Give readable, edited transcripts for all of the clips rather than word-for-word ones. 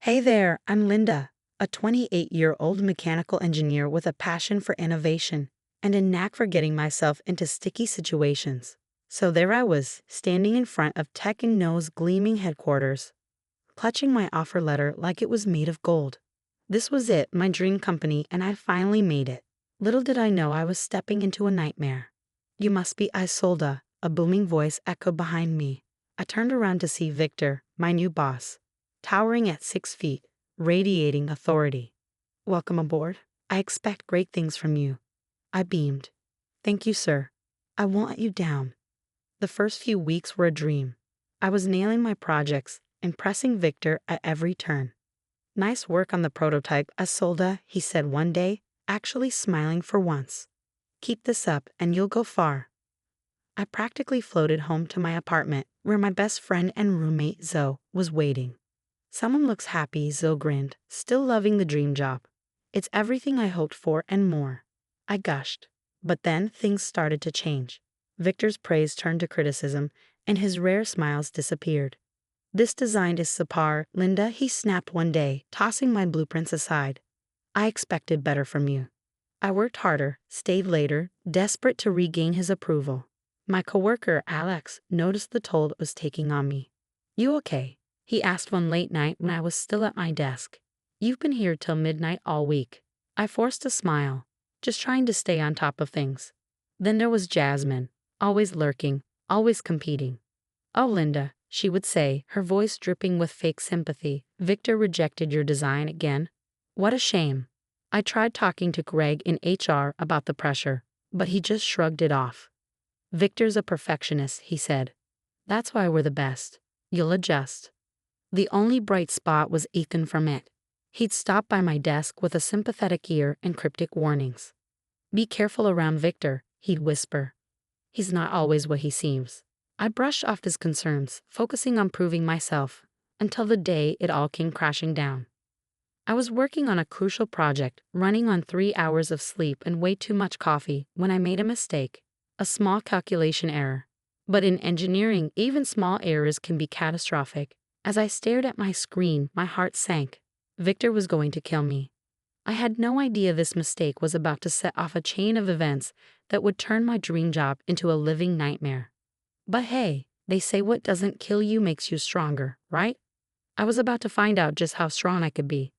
Hey there, I'm Linda, a 28-year-old mechanical engineer with a passion for innovation and a knack for getting myself into sticky situations. So there I was, standing in front of Techn Noa's gleaming headquarters, clutching my offer letter like it was made of gold. This was it, my dream company, and I'd finally made it. Little did I know I was stepping into a nightmare. "You must be Isolda," a booming voice echoed behind me. I turned around to see Victor, my new boss, towering at 6 feet, radiating authority. "Welcome aboard. I expect great things from you." I beamed. "Thank you, sir. I won't let you down." The first few weeks were a dream. I was nailing my projects, impressing Victor at every turn. "Nice work on the prototype, Isolda," he said one day, actually smiling for once. "Keep this up and you'll go far." I practically floated home to my apartment, where my best friend and roommate Zoe was waiting. "Someone looks happy," Zoe grinned, still loving the dream job. "It's everything I hoped for and more." I gushed. But then things started to change. Victor's praise turned to criticism, and his rare smiles disappeared. "This design is subpar, Linda," he snapped one day, tossing my blueprints aside. "I expected better from you." I worked harder, stayed later, desperate to regain his approval. My coworker, Alex, noticed the toll it was taking on me. "You okay?" he asked one late night when I was still at my desk. "You've been here till midnight all week." I forced a smile, just trying to stay on top of things. Then there was Jasmine, always lurking, always competing. "Oh, Linda," she would say, her voice dripping with fake sympathy, "Victor rejected your design again? What a shame." I tried talking to Greg in HR about the pressure, but he just shrugged it off. "Victor's a perfectionist," he said. "That's why we're the best. You'll adjust." The only bright spot was Ethan from it. He'd stop by my desk with a sympathetic ear and cryptic warnings. "Be careful around Victor," he'd whisper. "He's not always what he seems." I brushed off his concerns, focusing on proving myself, until the day it all came crashing down. I was working on a crucial project, running on 3 hours of sleep and way too much coffee, when I made a mistake. A small calculation error. But in engineering, even small errors can be catastrophic. As I stared at my screen, my heart sank. Victor was going to kill me. I had no idea this mistake was about to set off a chain of events that would turn my dream job into a living nightmare. But hey, they say what doesn't kill you makes you stronger, right? I was about to find out just how strong I could be.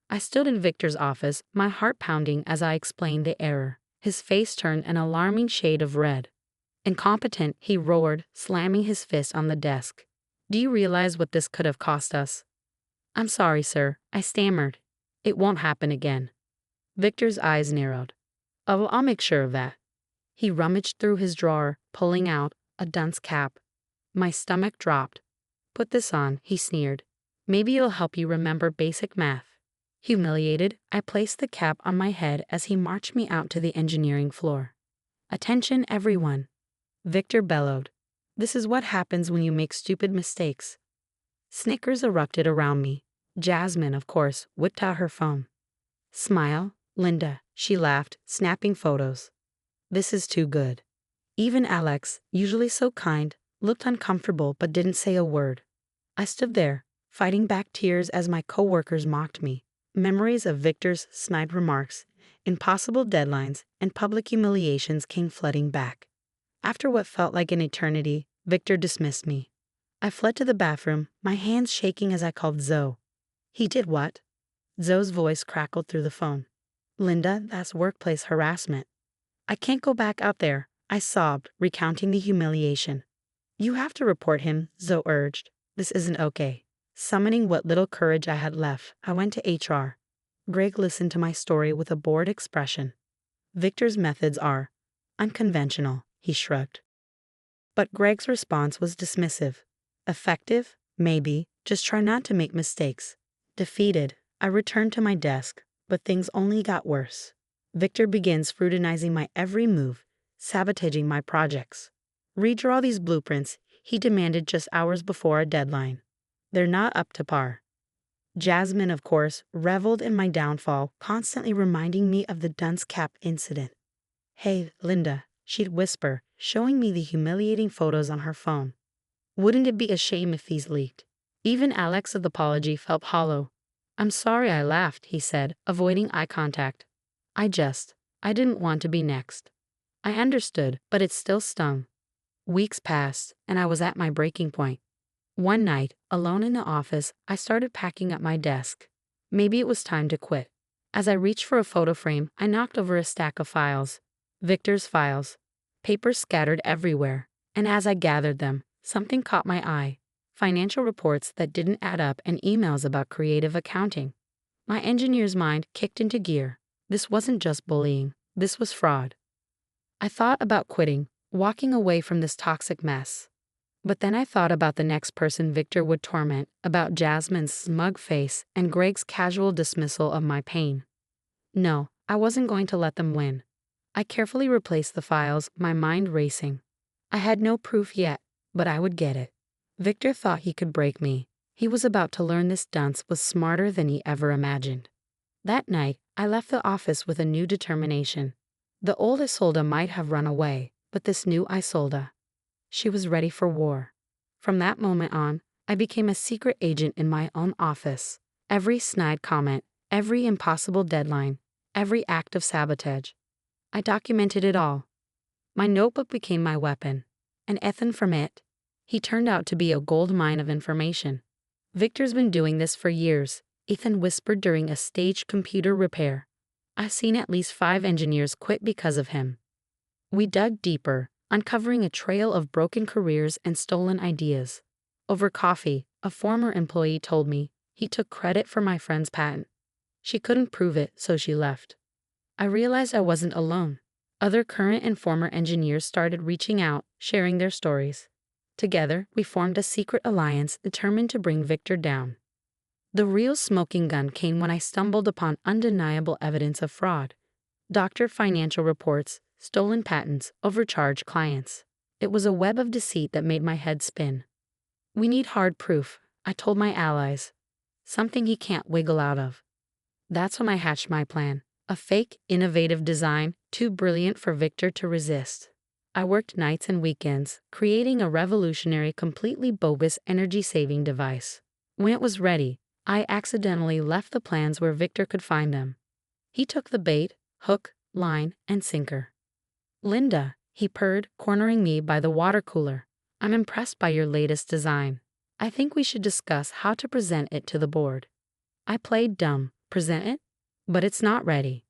I stood in Victor's office, my heart pounding as I explained the error. His face turned an alarming shade of red. "Incompetent," he roared, slamming his fist on the desk. "Do you realize what this could have cost us?" "I'm sorry, sir," I stammered. "It won't happen again." Victor's eyes narrowed. "Oh, I'll make sure of that." He rummaged through his drawer, pulling out a dunce cap. My stomach dropped. "Put this on," he sneered. "Maybe it'll help you remember basic math." Humiliated, I placed the cap on my head as he marched me out to the engineering floor. "Attention, everyone," Victor bellowed. "This is what happens when you make stupid mistakes." Snickers erupted around me. Jasmine, of course, whipped out her phone. "Smile, Linda," she laughed, snapping photos. "This is too good." Even Alex, usually so kind, looked uncomfortable but didn't say a word. I stood there, fighting back tears as my coworkers mocked me. Memories of Victor's snide remarks, impossible deadlines, and public humiliations came flooding back. After what felt like an eternity, Victor dismissed me. I fled to the bathroom, my hands shaking as I called Zoe. "He did what?" Zoe's voice crackled through the phone. "Linda, that's workplace harassment." "I can't go back out there," I sobbed, recounting the humiliation. "You have to report him," Zoe urged. "This isn't okay." Summoning what little courage I had left, I went to HR. Greg listened to my story with a bored expression. "Victor's methods are unconventional," he shrugged. But Greg's response was dismissive. "Effective? Maybe. Just try not to make mistakes." Defeated, I returned to my desk, but things only got worse. Victor begins scrutinizing my every move, sabotaging my projects. "Redraw these blueprints," he demanded just hours before a deadline. "They're not up to par." Jasmine, of course, reveled in my downfall, constantly reminding me of the dunce cap incident. "Hey, Linda," she'd whisper, showing me the humiliating photos on her phone. "Wouldn't it be a shame if these leaked?" Even Alex's apology felt hollow. I'm sorry, I laughed, he said, avoiding eye contact. I didn't want to be next. I understood, but it still stung. Weeks passed, and I was at my breaking point. One night, alone in the office, I started packing up my desk. Maybe it was time to quit. As I reached for a photo frame, I knocked over a stack of files. Victor's files. Papers scattered everywhere. And as I gathered them, something caught my eye. Financial reports that didn't add up and emails about creative accounting. My engineer's mind kicked into gear. This wasn't just bullying. This was fraud. I thought about quitting, walking away from this toxic mess. But then I thought about the next person Victor would torment, about Jasmine's smug face and Greg's casual dismissal of my pain. No, I wasn't going to let them win. I carefully replaced the files, my mind racing. I had no proof yet, but I would get it. Victor thought he could break me. He was about to learn this dunce was smarter than he ever imagined. That night, I left the office with a new determination. The old Isolda might have run away, but this new Isolda, she was ready for war. From that moment on, I became a secret agent in my own office. Every snide comment, every impossible deadline, every act of sabotage. I documented it all. My notebook became my weapon, and Ethan from it. He turned out to be a gold mine of information. Victor's been doing this for years, Ethan whispered during a staged computer repair. I've seen at least 5 engineers quit because of him. We dug deeper, uncovering a trail of broken careers and stolen ideas. Over coffee, a former employee told me he took credit for my friend's patent. She couldn't prove it, so she left. I realized I wasn't alone. Other current and former engineers started reaching out, sharing their stories. Together, we formed a secret alliance determined to bring Victor down. The real smoking gun came when I stumbled upon undeniable evidence of fraud. Doctored financial reports, stolen patents, overcharged clients. It was a web of deceit that made my head spin. We need hard proof, I told my allies. Something he can't wiggle out of. That's when I hatched my plan. A fake, innovative design, too brilliant for Victor to resist. I worked nights and weekends, creating a revolutionary, completely bogus energy-saving device. When it was ready, I accidentally left the plans where Victor could find them. He took the bait, hook, line, and sinker. Linda, he purred, cornering me by the water cooler. I'm impressed by your latest design. I think we should discuss how to present it to the board. I played dumb. Present it? But it's not ready.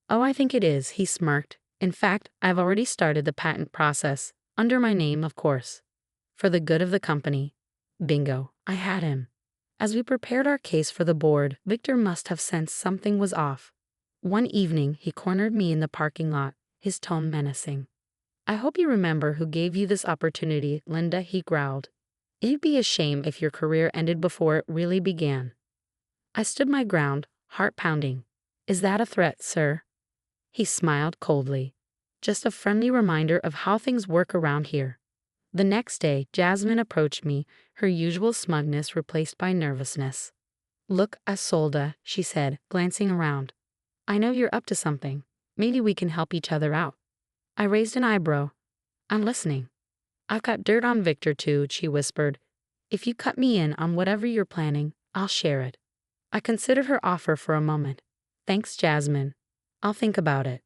Oh, I think it is, he smirked. In fact, I've already started the patent process, under my name, of course. For the good of the company. Bingo, I had him. As we prepared our case for the board, Victor must have sensed something was off. One evening, he cornered me in the parking lot, his tone menacing. I hope you remember who gave you this opportunity, Linda, he growled. It'd be a shame if your career ended before it really began. I stood my ground, heart pounding. Is that a threat, sir? He smiled coldly. Just a friendly reminder of how things work around here. The next day, Jasmine approached me, her usual smugness replaced by nervousness. Look, Isolda, she said, glancing around. I know you're up to something. Maybe we can help each other out. I raised an eyebrow. I'm listening. I've got dirt on Victor too, she whispered. If you cut me in on whatever you're planning, I'll share it. I considered her offer for a moment. Thanks, Jasmine. I'll think about it.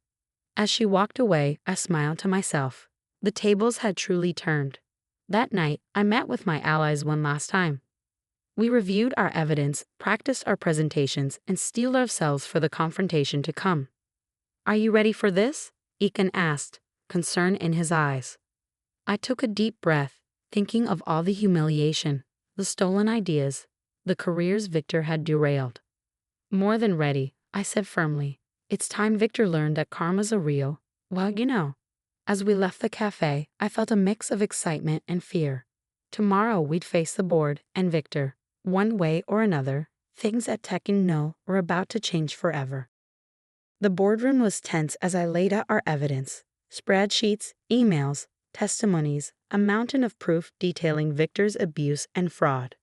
As she walked away, I smiled to myself. The tables had truly turned. That night, I met with my allies one last time. We reviewed our evidence, practiced our presentations, and steeled ourselves for the confrontation to come. Are you ready for this? Ekin asked, concern in his eyes. I took a deep breath, thinking of all the humiliation, the stolen ideas, the careers Victor had derailed. More than ready, I said firmly. It's time Victor learned that karma's a real, well, you know. As we left the cafe, I felt a mix of excitement and fear. Tomorrow we'd face the board and Victor. One way or another, things at Techn Noa were about to change forever. The boardroom was tense as I laid out our evidence. Spreadsheets, emails, testimonies, a mountain of proof detailing Victor's abuse and fraud.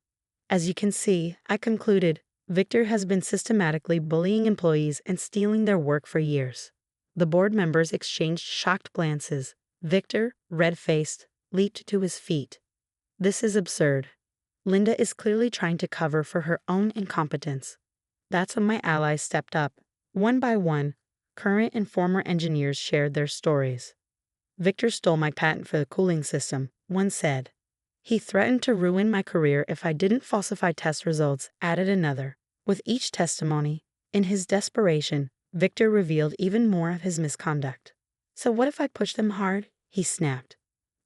As you can see, I concluded, Victor has been systematically bullying employees and stealing their work for years. The board members exchanged shocked glances. Victor, red-faced, leaped to his feet. This is absurd. Linda is clearly trying to cover for her own incompetence. That's when my allies stepped up. One by one, current and former engineers shared their stories. Victor stole my patent for the cooling system, one said. He threatened to ruin my career if I didn't falsify test results, added another. With each testimony, in his desperation, Victor revealed even more of his misconduct. So what if I push them hard? He snapped.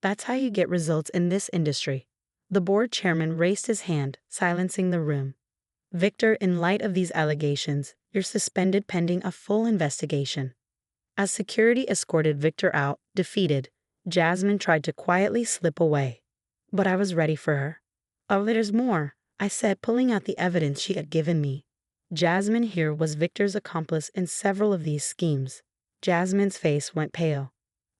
That's how you get results in this industry. The board chairman raised his hand, silencing the room. Victor, in light of these allegations, you're suspended pending a full investigation. As security escorted Victor out, defeated, Jasmine tried to quietly slip away. But I was ready for her. Oh, there's more, I said, pulling out the evidence she had given me. Jasmine here was Victor's accomplice in several of these schemes. Jasmine's face went pale.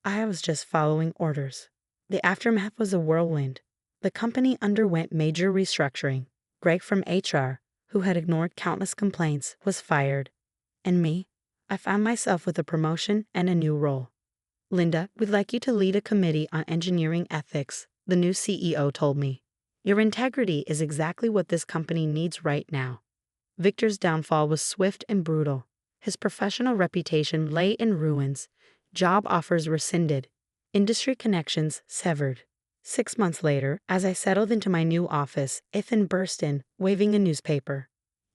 I was just following orders. The aftermath was a whirlwind. The company underwent major restructuring. Greg from HR, who had ignored countless complaints, was fired. And me? I found myself with a promotion and a new role. Linda, we'd like you to lead a committee on engineering ethics, the new CEO told me. Your integrity is exactly what this company needs right now. Victor's downfall was swift and brutal. His professional reputation lay in ruins, job offers rescinded, industry connections severed. 6 months later, as I settled into my new office, Ethan burst in, waving a newspaper.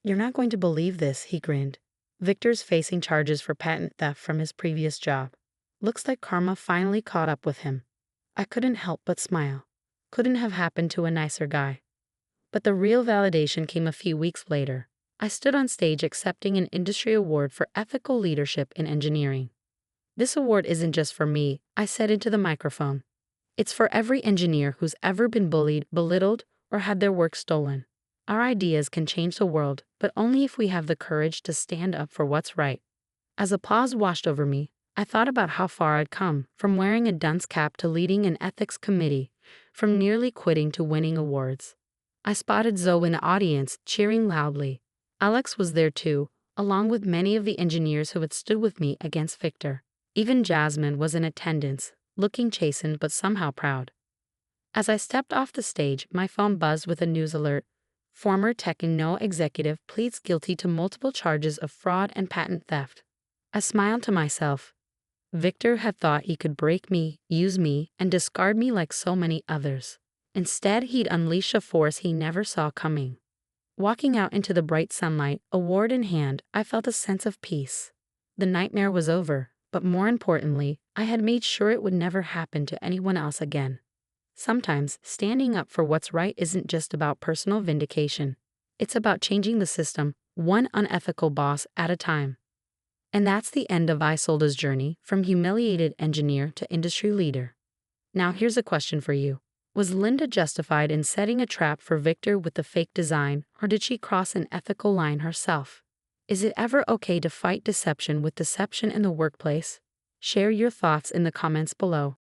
You're not going to believe this, he grinned. Victor's facing charges for patent theft from his previous job. Looks like karma finally caught up with him. I couldn't help but smile. Couldn't have happened to a nicer guy. But the real validation came a few weeks later. I stood on stage accepting an industry award for ethical leadership in engineering. This award isn't just for me, I said into the microphone. It's for every engineer who's ever been bullied, belittled, or had their work stolen. Our ideas can change the world, but only if we have the courage to stand up for what's right. As applause washed over me, I thought about how far I'd come, from wearing a dunce cap to leading an ethics committee, from nearly quitting to winning awards. I spotted Zoe in the audience, cheering loudly. Alex was there too, along with many of the engineers who had stood with me against Victor. Even Jasmine was in attendance, looking chastened but somehow proud. As I stepped off the stage, my phone buzzed with a news alert. Former Techn Noa executive pleads guilty to multiple charges of fraud and patent theft. I smiled to myself. Victor had thought he could break me, use me, and discard me like so many others. Instead, he'd unleash a force he never saw coming. Walking out into the bright sunlight, award in hand, I felt a sense of peace. The nightmare was over, but more importantly, I had made sure it would never happen to anyone else again. Sometimes, standing up for what's right isn't just about personal vindication. It's about changing the system, one unethical boss at a time. And that's the end of Isolda's journey, from humiliated engineer to industry leader. Now here's a question for you. Was Linda justified in setting a trap for Victor with the fake design, or did she cross an ethical line herself? Is it ever okay to fight deception with deception in the workplace? Share your thoughts in the comments below.